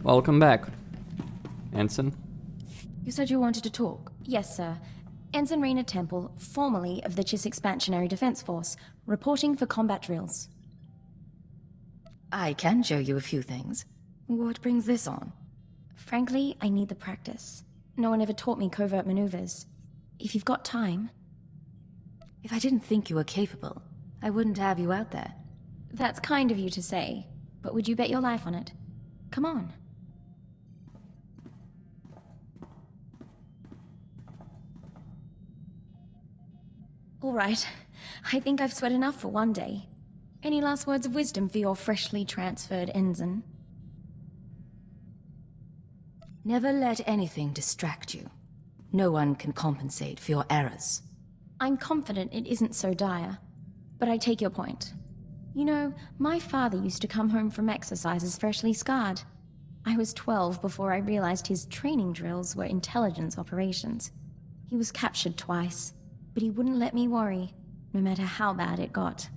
Welcome back, Ensign. You said you wanted to talk. Yes, sir. Ensign Raina Temple, formerly of the Chiss Expansionary Defense Force, reporting for combat drills. I can show you a few things. What brings this on? Frankly, I need the practice. No one ever taught me covert maneuvers. If you've got time... If I didn't think you were capable, I wouldn't have you out there. That's kind of you to say, but would you bet your life on it? Come on. All right. I think I've sweat enough for one day. Any last words of wisdom for your freshly transferred ensign? Never let anything distract you. No one can compensate for your errors. I'm confident it isn't so dire, but I take your point. You know, my father used to come home from exercises freshly scarred. I was 12 before I realized his training drills were intelligence operations. He was captured twice, but he wouldn't let me worry, no matter how bad it got.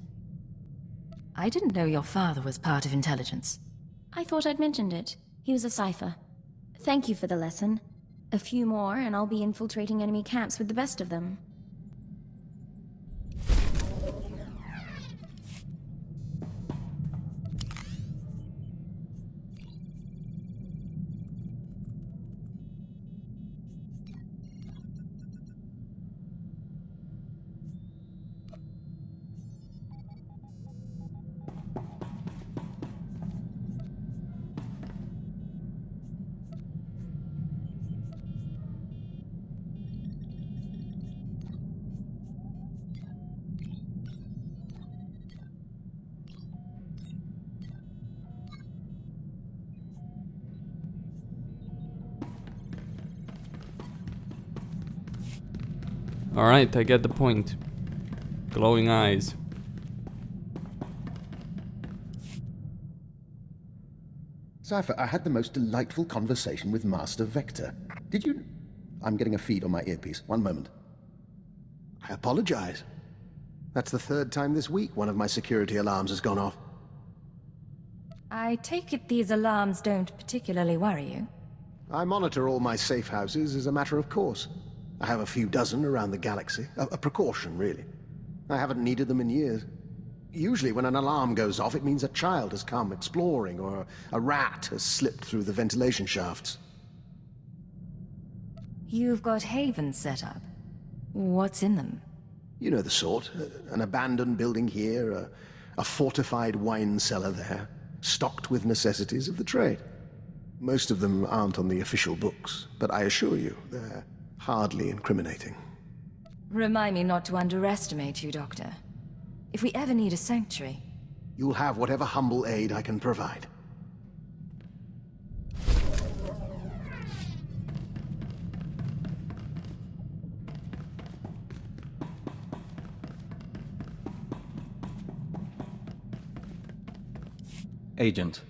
I didn't know your father was part of intelligence. I thought I'd mentioned it. He was a cipher. Thank you for the lesson. A few more, and I'll be infiltrating enemy camps with the best of them. Alright, I get the point. Glowing eyes. Cypher, I had the most delightful conversation with Master Vector. Did you... I'm getting a feed on my earpiece. One moment. I apologize. That's the third time this week one of my security alarms has gone off. I take it these alarms don't particularly worry you? I monitor all my safe houses as a matter of course. I have a few dozen around the galaxy. A precaution, really. I haven't needed them in years. Usually when an alarm goes off, it means a child has come exploring, or a rat has slipped through the ventilation shafts. You've got havens set up. What's in them? You know the sort. An abandoned building here, a fortified wine cellar there, stocked with necessities of the trade. Most of them aren't on the official books, but I assure you, they're hardly incriminating. Remind me not to underestimate you, Doctor. If we ever need a sanctuary... You'll have whatever humble aid I can provide. Agent,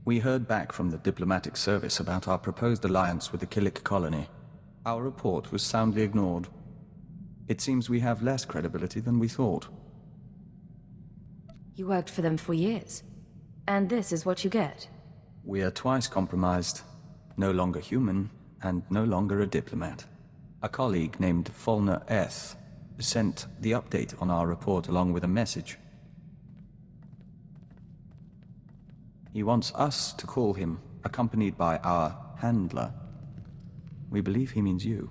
we heard back from the diplomatic service about our proposed alliance with the Killik colony. Our report was soundly ignored. It seems we have less credibility than we thought. You worked for them for years. And this is what you get. We are twice compromised. No longer human, and no longer a diplomat. A colleague named Fulner S. sent the update on our report along with a message. He wants us to call him, accompanied by our handler. We believe he means you.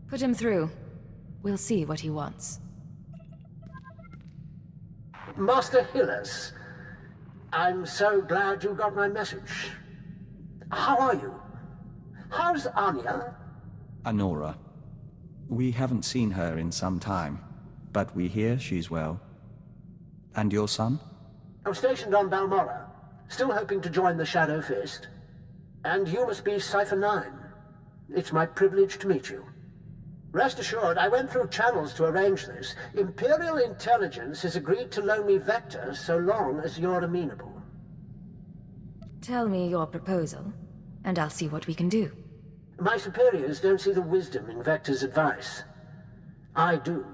Put him through. We'll see what he wants. Master Hillis, I'm so glad you got my message. How are you? How's Anya? Anora. We haven't seen her in some time, but we hear she's well. And your son? I'm stationed on Balmora, still hoping to join the Shadow Fist. And you must be Cipher 9. It's my privilege to meet you. Rest assured, I went through channels to arrange this. Imperial intelligence has agreed to loan me Vector so long as you're amenable. Tell me your proposal, and I'll see what we can do. My superiors don't see the wisdom in Vector's advice. I do.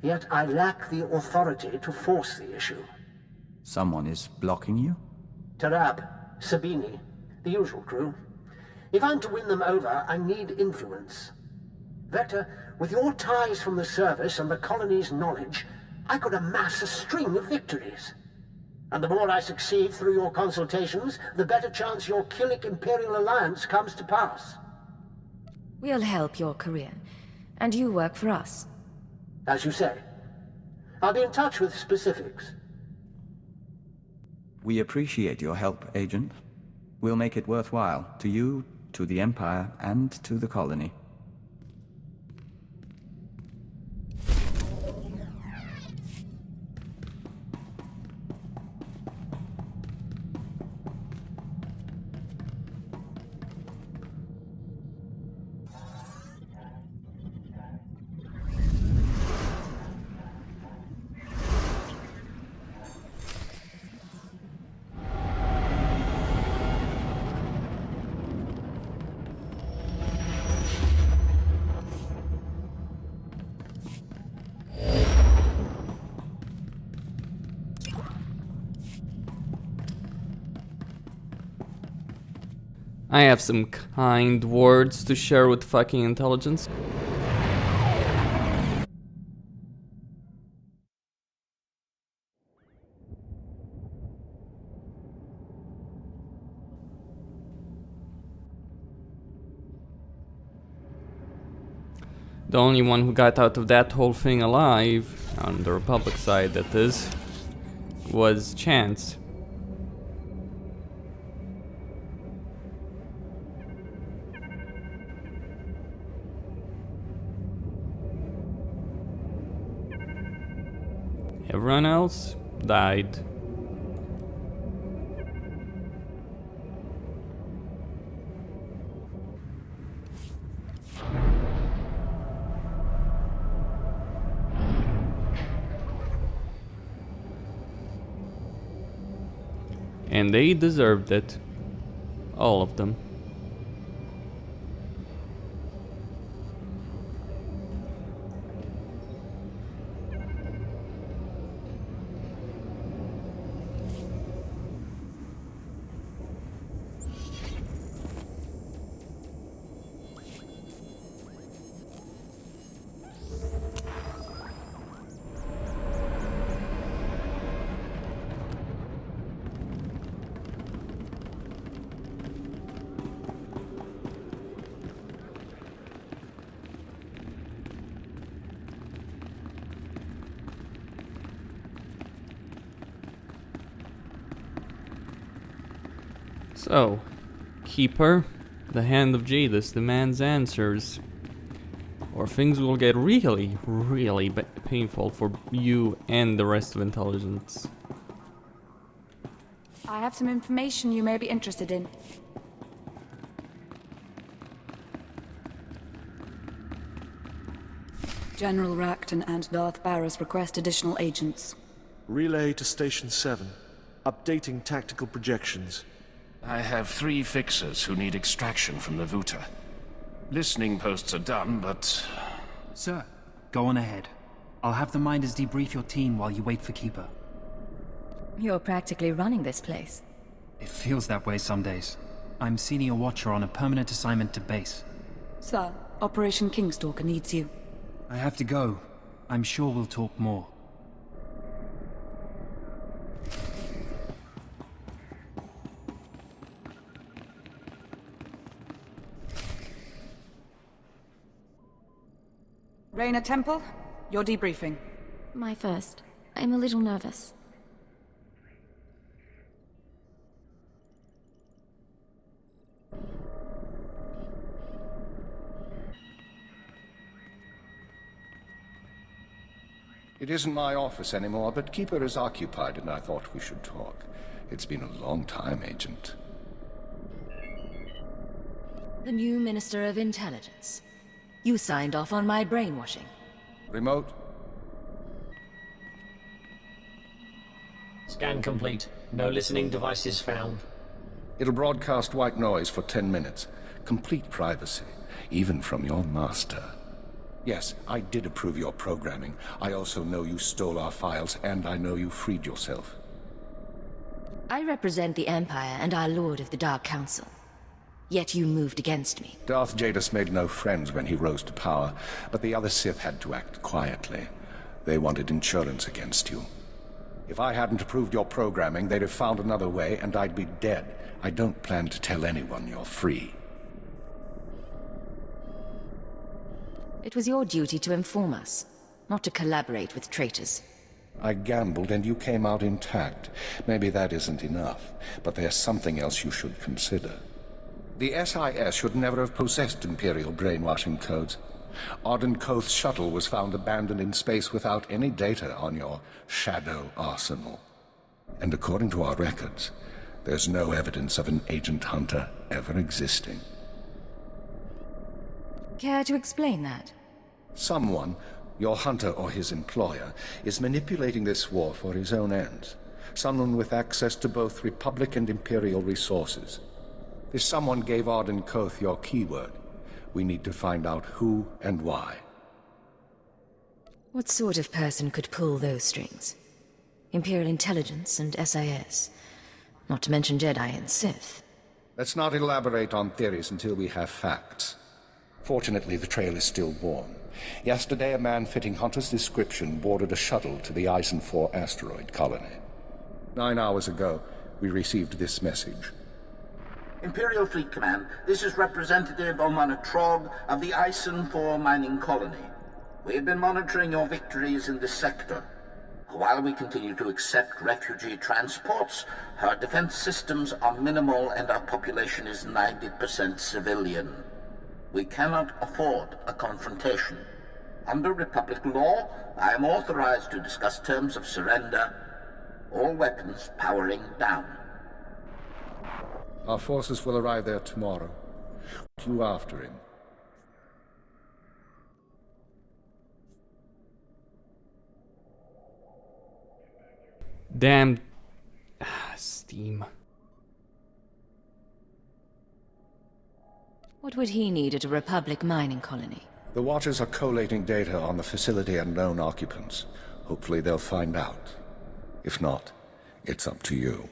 Yet I lack the authority to force the issue. Someone is blocking you? Tarab, Sabini, The usual crew. If I'm to win them over, I need influence. Vector, with your ties from the service and the colony's knowledge, I could amass a string of victories. And the more I succeed through your consultations, the better chance your Killik Imperial alliance comes to pass. We'll help your career, and you work for us. As you say. I'll be in touch with specifics. We appreciate your help, Agent. We'll make it worthwhile to you, to the Empire, and to the colony. I have some kind words to share with fucking intelligence. The only one who got out of that whole thing alive, on the Republic side that is, was Chance. Everyone else died. And they deserved it. All of them. So, Keeper, the Hand of Jadis demands answers, or things will get really, really painful for you and the rest of intelligence. I have some information you may be interested in. General Racton and Darth Barris request additional agents. Relay to Station 7. Updating tactical projections. I have 3 fixers who need extraction from the Vuta. Listening posts are done, but... Sir, go on ahead. I'll have the Minders debrief your team while you wait for Keeper. You're practically running this place. It feels that way some days. I'm Senior Watcher on a permanent assignment to base. Sir, Operation Kingstalker needs you. I have to go. I'm sure we'll talk more. Raina Temple, your debriefing. My first. I'm a little nervous. It isn't my office anymore, but Keeper is occupied and I thought we should talk. It's been a long time, Agent. The new Minister of Intelligence. You signed off on my brainwashing. Remote? Scan complete. No listening devices found. It'll broadcast white noise for 10 minutes. Complete privacy, even from your master. Yes, I did approve your programming. I also know you stole our files, and I know you freed yourself. I represent the Empire and our Lord of the Dark Council. Yet you moved against me. Darth Jadus made no friends when he rose to power, but the other Sith had to act quietly. They wanted insurance against you. If I hadn't approved your programming, they'd have found another way, and I'd be dead. I don't plan to tell anyone you're free. It was your duty to inform us, not to collaborate with traitors. I gambled and you came out intact. Maybe that isn't enough, but there's something else you should consider. The SIS should never have possessed Imperial brainwashing codes. Auden Koth's shuttle was found abandoned in space without any data on your shadow arsenal. And according to our records, there's no evidence of an agent hunter ever existing. Care to explain that? Someone, your hunter or his employer, is manipulating this war for his own ends. Someone with access to both Republic and Imperial resources. This someone gave Auden Koth your keyword. We need to find out who and why. What sort of person could pull those strings? Imperial intelligence and SIS. Not to mention Jedi and Sith. Let's not elaborate on theories until we have facts. Fortunately, the trail is still warm. Yesterday, a man fitting Hunter's description boarded a shuttle to the Eisen 4 asteroid colony. 9 hours ago, we received this message. Imperial Fleet Command, this is Representative Omana Trog of the Eisen 4 mining colony. We have been monitoring your victories in this sector. While we continue to accept refugee transports, our defense systems are minimal and our population is 90% civilian. We cannot afford a confrontation. Under Republic law, I am authorized to discuss terms of surrender. All weapons powering down. Our forces will arrive there tomorrow. You after him. Damn. Steam. What would he need at a Republic mining colony? The Watchers are collating data on the facility and known occupants. Hopefully they'll find out. If not, it's up to you.